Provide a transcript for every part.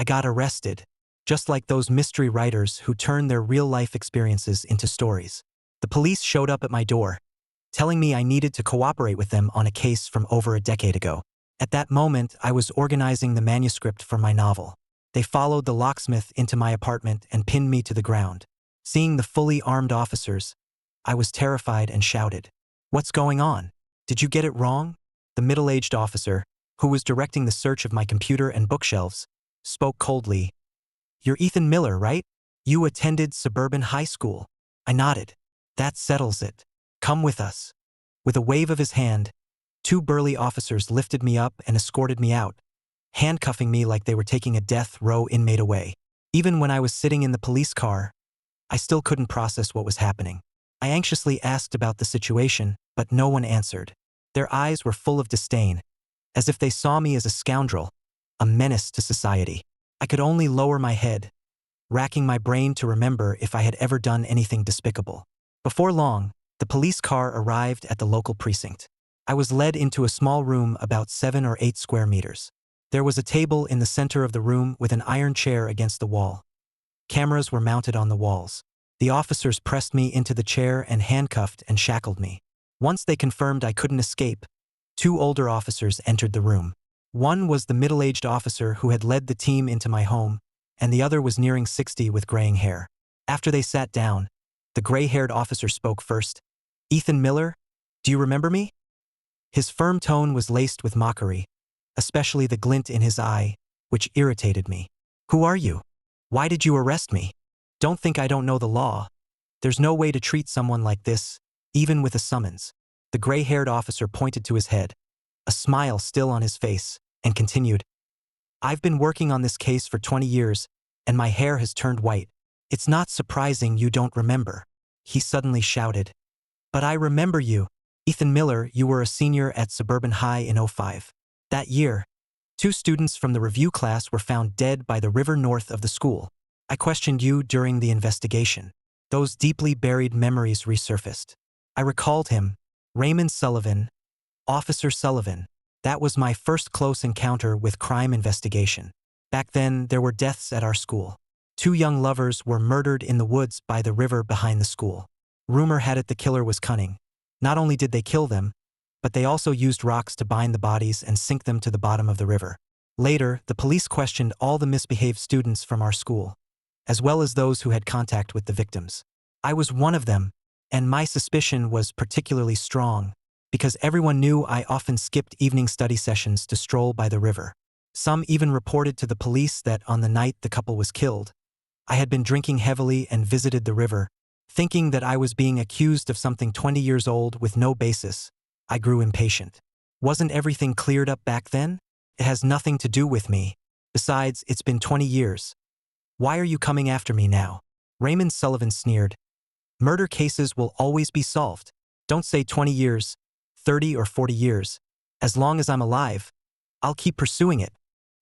I got arrested, just like those mystery writers who turn their real-life experiences into stories. The police showed up at my door, telling me I needed to cooperate with them on a case from over a decade ago. At that moment, I was organizing the manuscript for my novel. They followed the locksmith into my apartment and pinned me to the ground. Seeing the fully armed officers, I was terrified and shouted, "What's going on? Did you get it wrong?" The middle-aged officer, who was directing the search of my computer and bookshelves, spoke coldly. "You're Ethan Miller, right? You attended suburban high school." I nodded. "That settles it. Come with us." With a wave of his hand, 2 burly officers lifted me up and escorted me out, handcuffing me like they were taking a death row inmate away. Even when I was sitting in the police car, I still couldn't process what was happening. I anxiously asked about the situation, but no one answered. Their eyes were full of disdain, as if they saw me as a scoundrel, a menace to society. I could only lower my head, racking my brain to remember if I had ever done anything despicable. Before long, the police car arrived at the local precinct. I was led into a small room about 7 or 8 square meters. There was a table in the center of the room with an iron chair against the wall. Cameras were mounted on the walls. The officers pressed me into the chair and handcuffed and shackled me. Once they confirmed I couldn't escape, 2 older officers entered the room. One was the middle-aged officer who had led the team into my home, and the other was nearing 60 with graying hair. After they sat down, the gray-haired officer spoke first. "Ethan Miller, do you remember me?" His firm tone was laced with mockery, especially the glint in his eye, which irritated me. "Who are you? Why did you arrest me? Don't think I don't know the law. There's no way to treat someone like this, even with a summons." The gray-haired officer pointed to his head, a smile still on his face, and continued, "I've been working on this case for 20 years, and my hair has turned white. It's not surprising you don't remember." He suddenly shouted, "But I remember you. Ethan Miller, you were a senior at Suburban High in '05. That year, 2 students from the review class were found dead by the river north of the school. I questioned you during the investigation. Those deeply buried memories resurfaced. I recalled him, Raymond Sullivan, Officer Sullivan. That was my first close encounter with crime investigation. Back then, there were deaths at our school. 2 young lovers were murdered in the woods by the river behind the school. Rumor had it the killer was cunning. Not only did they kill them, but they also used rocks to bind the bodies and sink them to the bottom of the river. Later, the police questioned all the misbehaved students from our school, as well as those who had contact with the victims. I was one of them, and my suspicion was particularly strong, because everyone knew I often skipped evening study sessions to stroll by the river. Some even reported to the police that on the night the couple was killed, I had been drinking heavily and visited the river, thinking that I was being accused of something 20 years old with no basis. I grew impatient. Wasn't everything cleared up back then? It has nothing to do with me. Besides, it's been 20 years. Why are you coming after me now? Raymond Sullivan sneered. Murder cases will always be solved. Don't say 20 years, 30 or 40 years. As long as I'm alive, I'll keep pursuing it.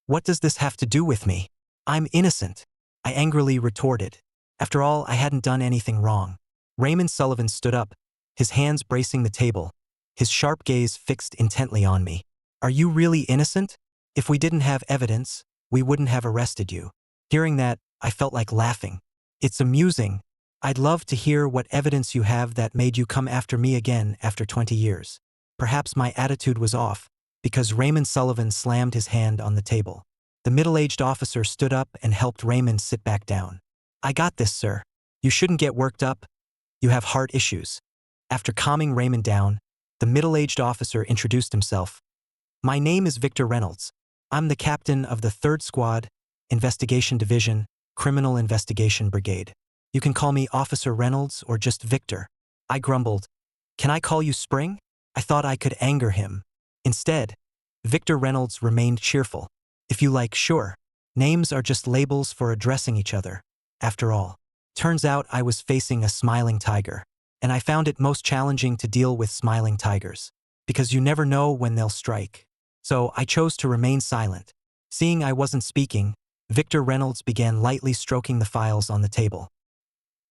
What does this have to do with me? I'm innocent, I angrily retorted. After all, I hadn't done anything wrong. Raymond Sullivan stood up, his hands bracing the table, his sharp gaze fixed intently on me. Are you really innocent? If we didn't have evidence, we wouldn't have arrested you. Hearing that, I felt like laughing. It's amusing. I'd love to hear what evidence you have that made you come after me again after 20 years. Perhaps my attitude was off, because Raymond Sullivan slammed his hand on the table. The middle-aged officer stood up and helped Raymond sit back down. I got this, sir. You shouldn't get worked up. You have heart issues. After calming Raymond down, the middle-aged officer introduced himself. My name is Victor Reynolds. I'm the captain of the 3rd Squad, Investigation Division, Criminal Investigation Brigade. You can call me Officer Reynolds or just Victor. I grumbled. Can I call you Spring? I thought I could anger him. Instead, Victor Reynolds remained cheerful. If you like, sure. Names are just labels for addressing each other. After all, turns out I was facing a smiling tiger, and I found it most challenging to deal with smiling tigers, because you never know when they'll strike. So I chose to remain silent. Seeing I wasn't speaking, Victor Reynolds began lightly stroking the files on the table.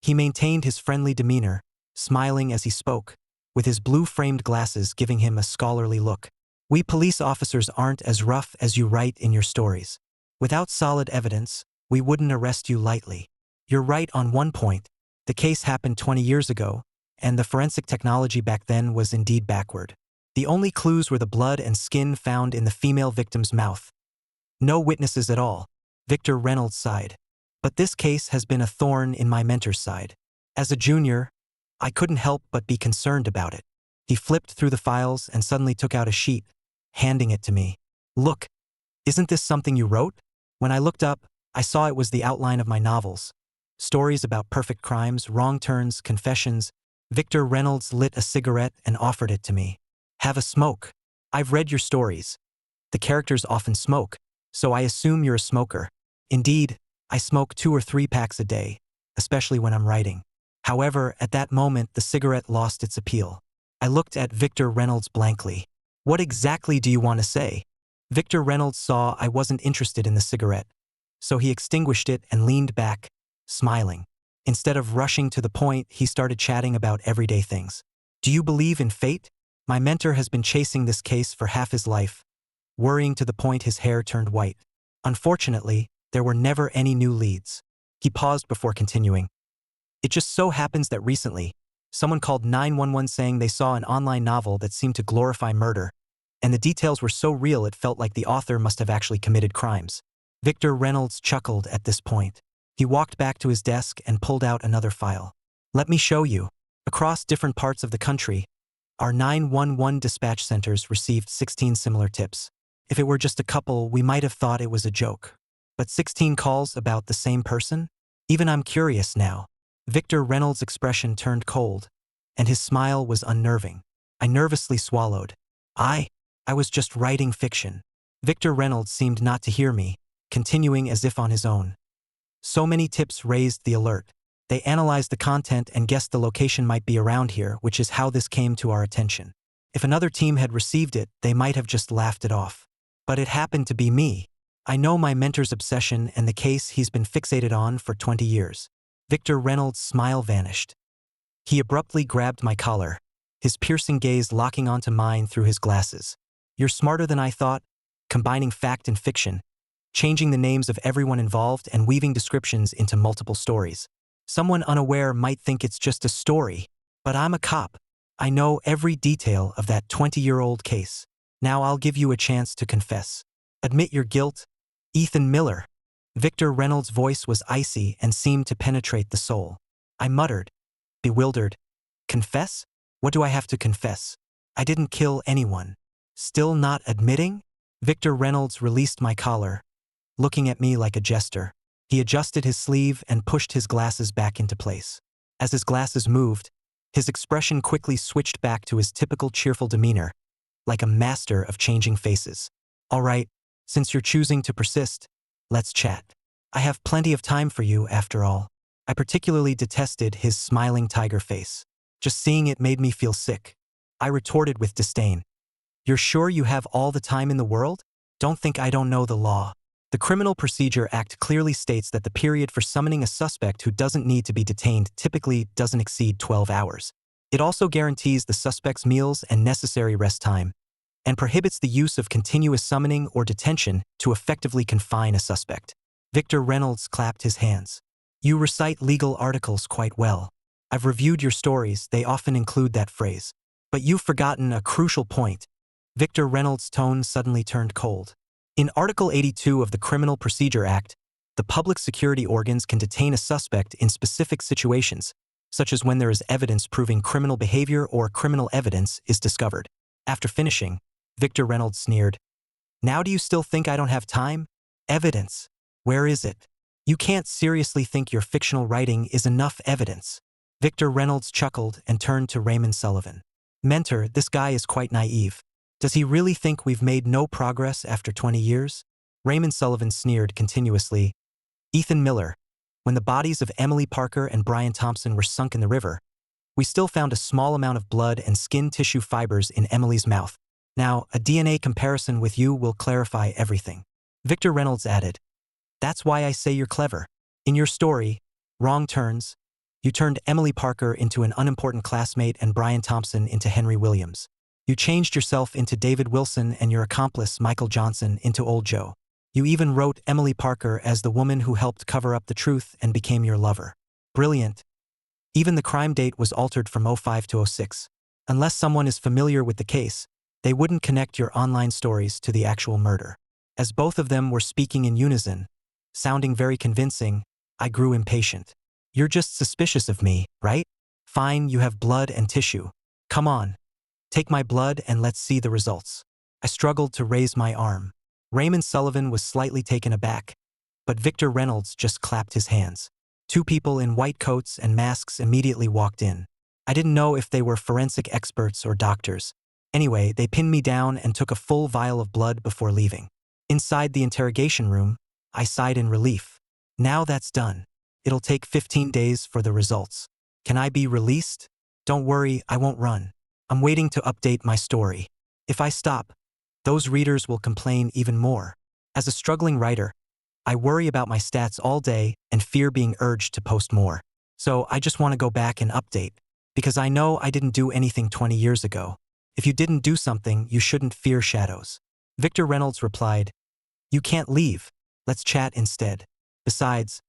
He maintained his friendly demeanor, smiling as he spoke, with his blue-framed glasses giving him a scholarly look. We police officers aren't as rough as you write in your stories. Without solid evidence, we wouldn't arrest you lightly. You're right on one point. The case happened 20 years ago, and the forensic technology back then was indeed backward. The only clues were the blood and skin found in the female victim's mouth. No witnesses at all. Victor Reynolds sighed. But this case has been a thorn in my mentor's side. As a junior, I couldn't help but be concerned about it. He flipped through the files and suddenly took out a sheet, handing it to me. Look, isn't this something you wrote? When I looked up, I saw it was the outline of my novels. Stories about perfect crimes, wrong turns, confessions. Victor Reynolds lit a cigarette and offered it to me. Have a smoke. I've read your stories. The characters often smoke, so I assume you're a smoker. Indeed, I smoke 2 or 3 packs a day, especially when I'm writing. However, at that moment, the cigarette lost its appeal. I looked at Victor Reynolds blankly. What exactly do you want to say? Victor Reynolds saw I wasn't interested in the cigarette, so he extinguished it and leaned back, smiling. Instead of rushing to the point, he started chatting about everyday things. Do you believe in fate? My mentor has been chasing this case for half his life, worrying to the point his hair turned white. Unfortunately, there were never any new leads. He paused before continuing. It just so happens that recently, someone called 911 saying they saw an online novel that seemed to glorify murder, and the details were so real it felt like the author must have actually committed crimes. Victor Reynolds chuckled at this point. He walked back to his desk and pulled out another file. Let me show you. Across different parts of the country, our 911 dispatch centers received 16 similar tips. If it were just a couple, we might have thought it was a joke. But 16 calls about the same person? Even I'm curious now. Victor Reynolds' expression turned cold, and his smile was unnerving. I nervously swallowed. I was just writing fiction. Victor Reynolds seemed not to hear me, continuing as if on his own. So many tips raised the alert. They analyzed the content and guessed the location might be around here, which is how this came to our attention. If another team had received it, they might have just laughed it off. But it happened to be me. I know my mentor's obsession and the case he's been fixated on for 20 years. Victor Reynolds' smile vanished. He abruptly grabbed my collar, his piercing gaze locking onto mine through his glasses. You're smarter than I thought, combining fact and fiction, changing the names of everyone involved and weaving descriptions into multiple stories. Someone unaware might think it's just a story, but I'm a cop. I know every detail of that 20-year-old case. Now I'll give you a chance to confess. Admit your guilt, Ethan Miller. Victor Reynolds' voice was icy and seemed to penetrate the soul. I muttered, bewildered. Confess? What do I have to confess? I didn't kill anyone. Still not admitting? Victor Reynolds released my collar, looking at me like a jester. He adjusted his sleeve and pushed his glasses back into place. As his glasses moved, his expression quickly switched back to his typical cheerful demeanor, like a master of changing faces. All right, since you're choosing to persist, let's chat. I have plenty of time for you, after all. I particularly detested his smiling tiger face. Just seeing it made me feel sick. I retorted with disdain. You're sure you have all the time in the world? Don't think I don't know the law. The Criminal Procedure Act clearly states that the period for summoning a suspect who doesn't need to be detained typically doesn't exceed 12 hours. It also guarantees the suspect's meals and necessary rest time, and prohibits the use of continuous summoning or detention to effectively confine a suspect. Victor Reynolds clapped his hands. You recite legal articles quite well. I've reviewed your stories, they often include that phrase. But you've forgotten a crucial point. Victor Reynolds' tone suddenly turned cold. In Article 82 of the Criminal Procedure Act, the public security organs can detain a suspect in specific situations, such as when there is evidence proving criminal behavior or criminal evidence is discovered. After finishing, Victor Reynolds sneered. Now do you still think I don't have time? Evidence. Where is it? You can't seriously think your fictional writing is enough evidence. Victor Reynolds chuckled and turned to Raymond Sullivan. Mentor, this guy is quite naive. Does he really think we've made no progress after 20 years? Raymond Sullivan sneered continuously. Ethan Miller, when the bodies of Emily Parker and Brian Thompson were sunk in the river, we still found a small amount of blood and skin tissue fibers in Emily's mouth. Now, a DNA comparison with you will clarify everything. Victor Reynolds added, That's why I say you're clever. In your story, Wrong Turns, you turned Emily Parker into an unimportant classmate and Brian Thompson into Henry Williams. You changed yourself into David Wilson and your accomplice Michael Johnson into Old Joe. You even wrote Emily Parker as the woman who helped cover up the truth and became your lover. Brilliant. Even the crime date was altered from '05 to '06. Unless someone is familiar with the case, they wouldn't connect your online stories to the actual murder. As both of them were speaking in unison, sounding very convincing, I grew impatient. You're just suspicious of me, right? Fine, you have blood and tissue. Come on. Take my blood and let's see the results. I struggled to raise my arm. Raymond Sullivan was slightly taken aback, but Victor Reynolds just clapped his hands. Two people in white coats and masks immediately walked in. I didn't know if they were forensic experts or doctors. Anyway, they pinned me down and took a full vial of blood before leaving. Inside the interrogation room, I sighed in relief. Now that's done. It'll take 15 days for the results. Can I be released? Don't worry, I won't run. I'm waiting to update my story. If I stop, those readers will complain even more. As a struggling writer, I worry about my stats all day and fear being urged to post more. So I just want to go back and update, because I know I didn't do anything 20 years ago. If you didn't do something, you shouldn't fear shadows. Victor Reynolds replied, "You can't leave. Let's chat instead. Besides,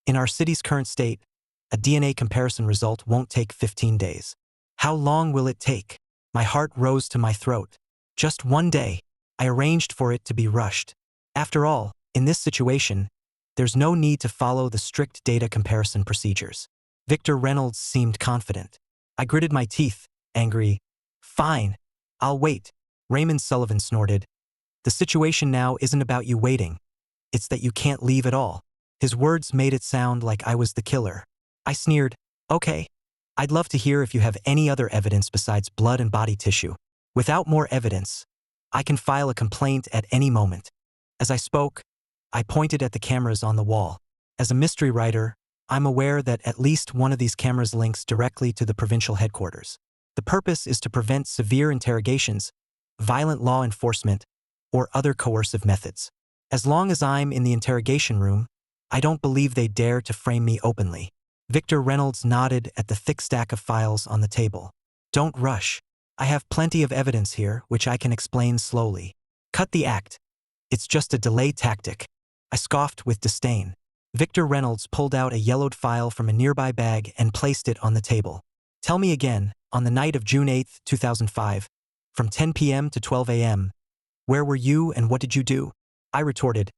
in our city's current state, a DNA comparison result won't take 15 days. How long will it take?" My heart rose to my throat. Just one day. I arranged for it to be rushed. After all, in this situation, there's no need to follow the strict data comparison procedures. Victor Reynolds seemed confident. I gritted my teeth, angry. Fine. I'll wait. Raymond Sullivan snorted. The situation now isn't about you waiting. It's that you can't leave at all. His words made it sound like I was the killer. I sneered. Okay. I'd love to hear if you have any other evidence besides blood and body tissue. Without more evidence, I can file a complaint at any moment. As I spoke, I pointed at the cameras on the wall. As a mystery writer, I'm aware that at least one of these cameras links directly to the provincial headquarters. The purpose is to prevent severe interrogations, violent law enforcement, or other coercive methods. As long as I'm in the interrogation room, I don't believe they dare to frame me openly. Victor Reynolds nodded at the thick stack of files on the table. Don't rush. I have plenty of evidence here, which I can explain slowly. Cut the act. It's just a delay tactic. I scoffed with disdain. Victor Reynolds pulled out a yellowed file from a nearby bag and placed it on the table. Tell me again, on the night of June 8, 2005, from 10 p.m. to 12 a.m., where were you and what did you do? I retorted.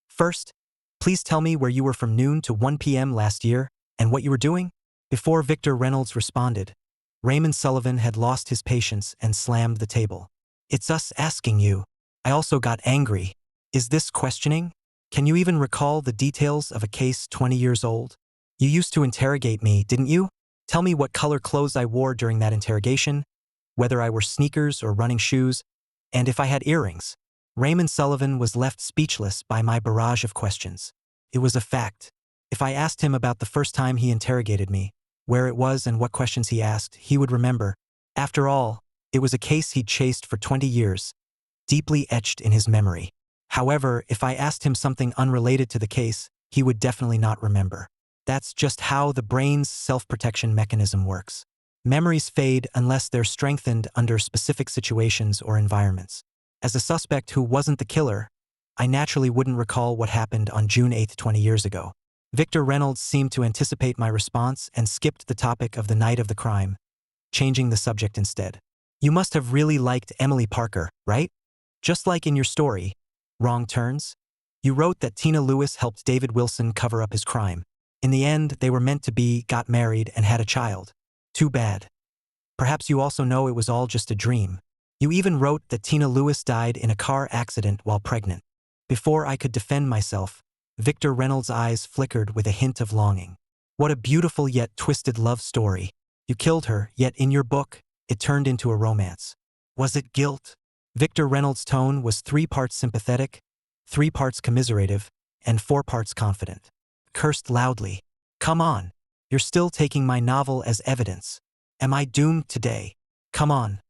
First, please tell me where you were from noon to 1 p.m. last year and what you were doing? Before Victor Reynolds responded, Raymond Sullivan had lost his patience and slammed the table. It's us asking you. I also got angry. Is this questioning? Can you even recall the details of a case 20 years old? You used to interrogate me, didn't you? Tell me what color clothes I wore during that interrogation, whether I wore sneakers or running shoes, and if I had earrings. Raymond Sullivan was left speechless by my barrage of questions. It was a fact. If I asked him about the first time he interrogated me, where it was and what questions he asked, he would remember. After all, it was a case he'd chased for 20 years, deeply etched in his memory. However, if I asked him something unrelated to the case, he would definitely not remember. That's just how the brain's self-protection mechanism works. Memories fade unless they're strengthened under specific situations or environments. As a suspect who wasn't the killer, I naturally wouldn't recall what happened on June 8, 20 years ago. Victor Reynolds seemed to anticipate my response and skipped the topic of the night of the crime, changing the subject instead. You must have really liked Emily Parker, right? Just like in your story, Wrong Turns, you wrote that Tina Lewis helped David Wilson cover up his crime. In the end, they were meant to be, got married, and had a child. Too bad. Perhaps you also know it was all just a dream. You even wrote that Tina Lewis died in a car accident while pregnant. Before I could defend myself, Victor Reynolds' eyes flickered with a hint of longing. What a beautiful yet twisted love story. You killed her, yet in your book, it turned into a romance. Was it guilt? Victor Reynolds' tone was 3 parts sympathetic, 3 parts commiserative, and 4 parts confident. Cursed loudly. Come on. You're still taking my novel as evidence. Am I doomed today? Come on.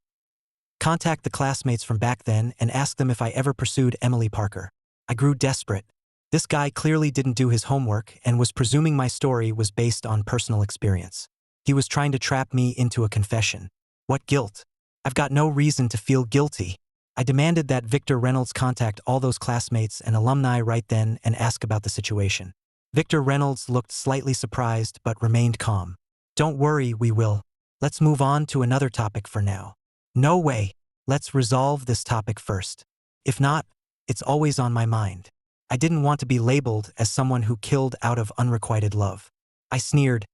Contact the classmates from back then and ask them if I ever pursued Emily Parker. I grew desperate. This guy clearly didn't do his homework and was presuming my story was based on personal experience. He was trying to trap me into a confession. What guilt? I've got no reason to feel guilty. I demanded that Victor Reynolds contact all those classmates and alumni right then and ask about the situation. Victor Reynolds looked slightly surprised but remained calm. Don't worry, we will. Let's move on to another topic for now. No way. Let's resolve this topic first. If not, it's always on my mind. I didn't want to be labeled as someone who killed out of unrequited love. I sneered.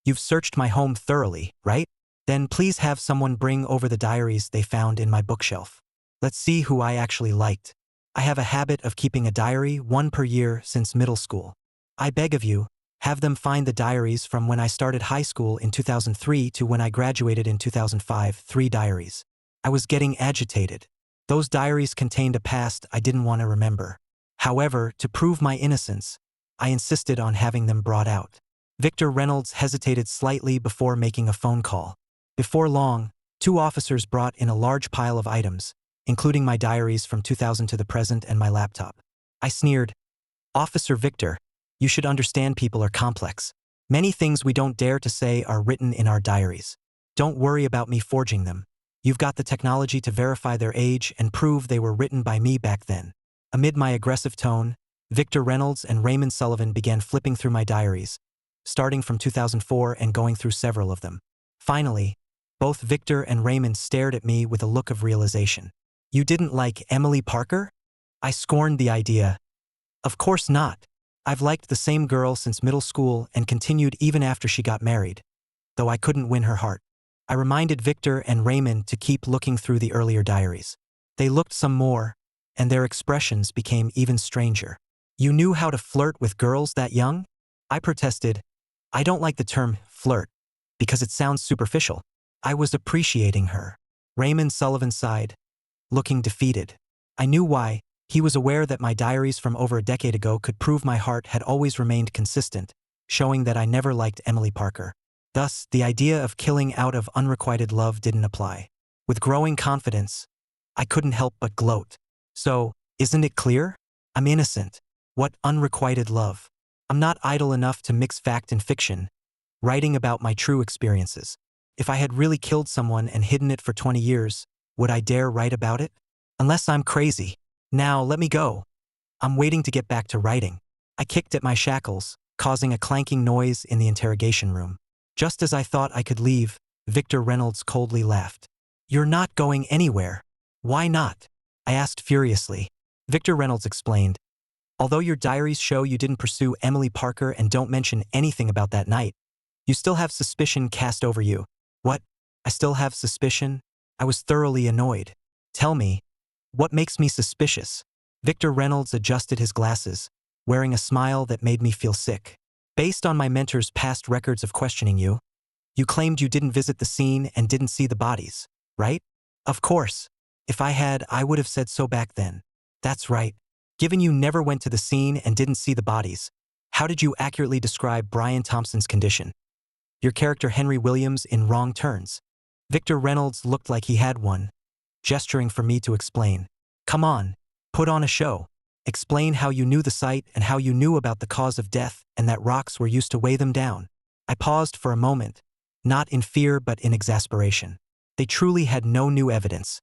You've searched my home thoroughly, right? Then please have someone bring over the diaries they found in my bookshelf. Let's see who I actually liked. I have a habit of keeping a diary, one per year, since middle school. I beg of you, have them find the diaries from when I started high school in 2003 to when I graduated in 2005, 3 diaries. I was getting agitated. Those diaries contained a past I didn't want to remember. However, to prove my innocence, I insisted on having them brought out. Victor Reynolds hesitated slightly before making a phone call. Before long, 2 officers brought in a large pile of items, including my diaries from 2000 to the present and my laptop. I sneered. Officer Victor, you should understand people are complex. Many things we don't dare to say are written in our diaries. Don't worry about me forging them. You've got the technology to verify their age and prove they were written by me back then. Amid my aggressive tone, Victor Reynolds and Raymond Sullivan began flipping through my diaries, starting from 2004 and going through several of them. Finally, both Victor and Raymond stared at me with a look of realization. You didn't like Emily Parker? I scorned the idea. Of course not. I've liked the same girl since middle school and continued even after she got married, though I couldn't win her heart. I reminded Victor and Raymond to keep looking through the earlier diaries. They looked some more, and their expressions became even stranger. You knew how to flirt with girls that young? I protested. I don't like the term flirt, because it sounds superficial. I was appreciating her. Raymond Sullivan sighed, looking defeated. I knew why. He was aware that my diaries from over a decade ago could prove my heart had always remained consistent, showing that I never liked Emily Parker. Thus, the idea of killing out of unrequited love didn't apply. With growing confidence, I couldn't help but gloat. So, isn't it clear? I'm innocent. What unrequited love? I'm not idle enough to mix fact and fiction, writing about my true experiences. If I had really killed someone and hidden it for 20 years, would I dare write about it? Unless I'm crazy. Now, let me go. I'm waiting to get back to writing. I kicked at my shackles, causing a clanking noise in the interrogation room. Just as I thought I could leave, Victor Reynolds coldly laughed. You're not going anywhere. Why not? I asked furiously. Victor Reynolds explained. Although your diaries show you didn't pursue Emily Parker and don't mention anything about that night, you still have suspicion cast over you. What? I still have suspicion? I was thoroughly annoyed. Tell me, what makes me suspicious? Victor Reynolds adjusted his glasses, wearing a smile that made me feel sick. Based on my mentor's past records of questioning you, you claimed you didn't visit the scene and didn't see the bodies, right? Of course. If I had, I would have said so back then. That's right. Given you never went to the scene and didn't see the bodies, how did you accurately describe Brian Thompson's condition? Your character Henry Williams in Wrong Turns. Victor Reynolds looked like he had one, gesturing for me to explain. Come on, put on a show. Explain how you knew the site and how you knew about the cause of death and that rocks were used to weigh them down. I paused for a moment, not in fear but in exasperation. They truly had no new evidence.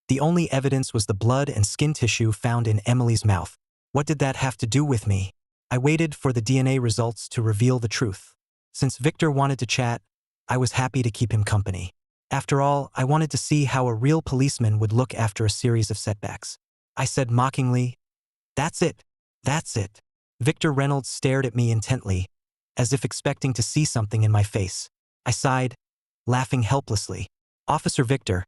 The only evidence was the blood and skin tissue found in Emily's mouth. What did that have to do with me? I waited for the DNA results to reveal the truth. Since Victor wanted to chat, I was happy to keep him company. After all, I wanted to see how a real policeman would look after a series of setbacks. I said mockingly, That's it. That's it. Victor Reynolds stared at me intently, as if expecting to see something in my face. I sighed, laughing helplessly. Officer Victor,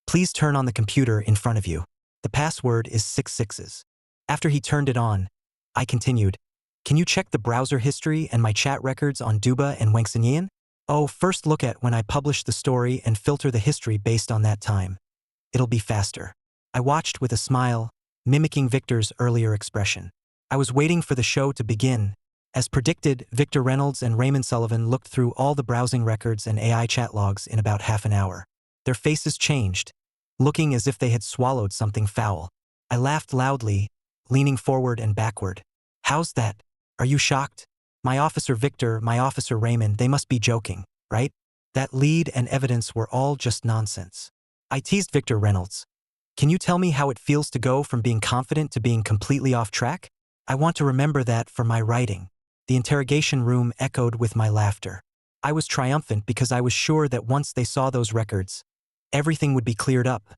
please turn on the computer in front of you. The password is 6 sixes. After he turned it on, I continued, Can you check the browser history and my chat records on Duba and Wangsanyian? Oh, first look at when I published the story and filter the history based on that time. It'll be faster. I watched with a smile, mimicking Victor's earlier expression. I was waiting for the show to begin. As predicted, Victor Reynolds and Raymond Sullivan looked through all the browsing records and AI chat logs in about half an hour. Their faces changed, looking as if they had swallowed something foul. I laughed loudly, leaning forward and backward. How's that? Are you shocked? My officer Victor, my officer Raymond, they must be joking, right? That lead and evidence were all just nonsense. I teased Victor Reynolds. Can you tell me how it feels to go from being confident to being completely off track? I want to remember that for my writing. The interrogation room echoed with my laughter. I was triumphant because I was sure that once they saw those records, everything would be cleared up.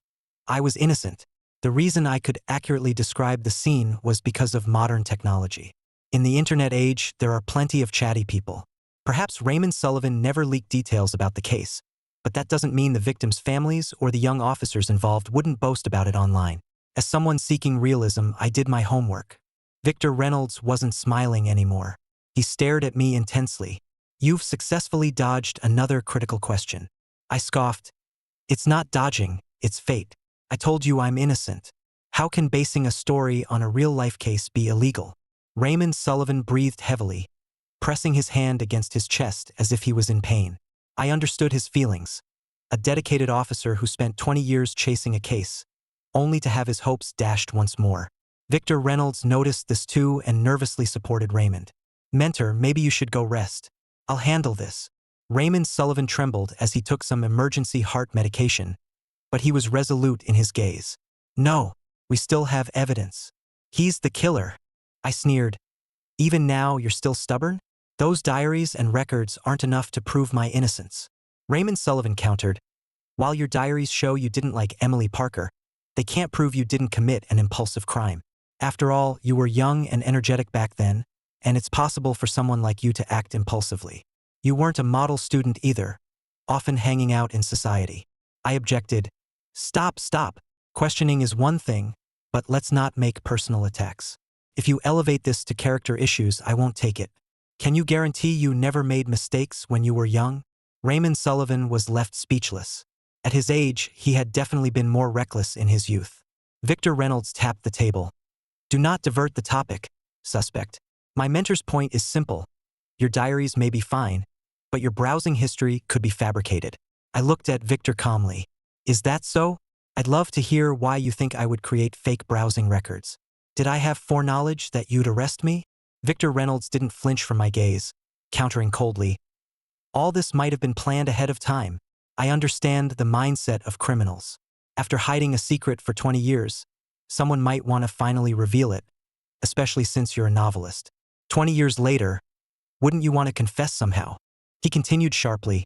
I was innocent. The reason I could accurately describe the scene was because of modern technology. In the internet age, there are plenty of chatty people. Perhaps Raymond Sullivan never leaked details about the case, but that doesn't mean the victims' families or the young officers involved wouldn't boast about it online. As someone seeking realism, I did my homework. Victor Reynolds wasn't smiling anymore. He stared at me intensely. You've successfully dodged another critical question. I scoffed. It's not dodging, it's fate. I told you I'm innocent. How can basing a story on a real-life case be illegal? Raymond Sullivan breathed heavily, pressing his hand against his chest as if he was in pain. I understood his feelings. A dedicated officer who spent 20 years chasing a case, only to have his hopes dashed once more. Victor Reynolds noticed this too and nervously supported Raymond. Mentor, maybe you should go rest. I'll handle this. Raymond Sullivan trembled as he took some emergency heart medication, but he was resolute in his gaze. No, we still have evidence. He's the killer. I sneered. Even now, you're still stubborn? Those diaries and records aren't enough to prove my innocence. Raymond Sullivan countered. While your diaries show you didn't like Emily Parker, they can't prove you didn't commit an impulsive crime. After all, you were young and energetic back then, and it's possible for someone like you to act impulsively. You weren't a model student either, often hanging out in society. I objected. Stop. Questioning is one thing, but let's not make personal attacks. If you elevate this to character issues, I won't take it. Can you guarantee you never made mistakes when you were young? Raymond Sullivan was left speechless. At his age, he had definitely been more reckless in his youth. Victor Reynolds tapped the table. Do not divert the topic, suspect. My mentor's point is simple. Your diaries may be fine, but your browsing history could be fabricated. I looked at Victor calmly. Is that so? I'd love to hear why you think I would create fake browsing records. Did I have foreknowledge that you'd arrest me? Victor Reynolds didn't flinch from my gaze, countering coldly. All this might have been planned ahead of time. I understand the mindset of criminals. After hiding a secret for 20 years, someone might want to finally reveal it, especially since you're a novelist. 20 years later, wouldn't you want to confess somehow? He continued sharply.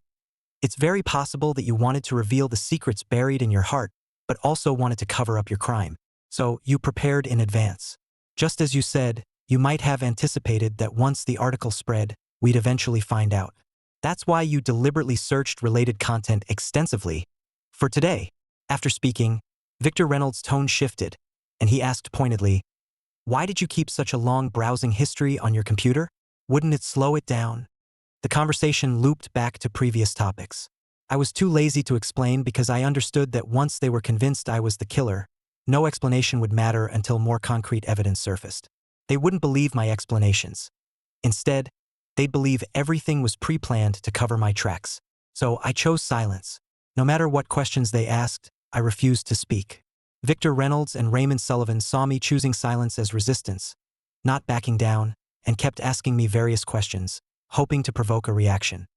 It's very possible that you wanted to reveal the secrets buried in your heart, but also wanted to cover up your crime. So you prepared in advance. Just as you said, you might have anticipated that once the article spread, we'd eventually find out. That's why you deliberately searched related content extensively. For today, after speaking, Victor Reynolds' tone shifted, and he asked pointedly, why did you keep such a long browsing history on your computer? Wouldn't it slow it down? The conversation looped back to previous topics. I was too lazy to explain because I understood that once they were convinced I was the killer, no explanation would matter until more concrete evidence surfaced. They wouldn't believe my explanations. Instead, they'd believe everything was pre-planned to cover my tracks. So I chose silence. No matter what questions they asked, I refused to speak. Victor Reynolds and Raymond Sullivan saw me choosing silence as resistance, not backing down, and kept asking me various questions, hoping to provoke a reaction.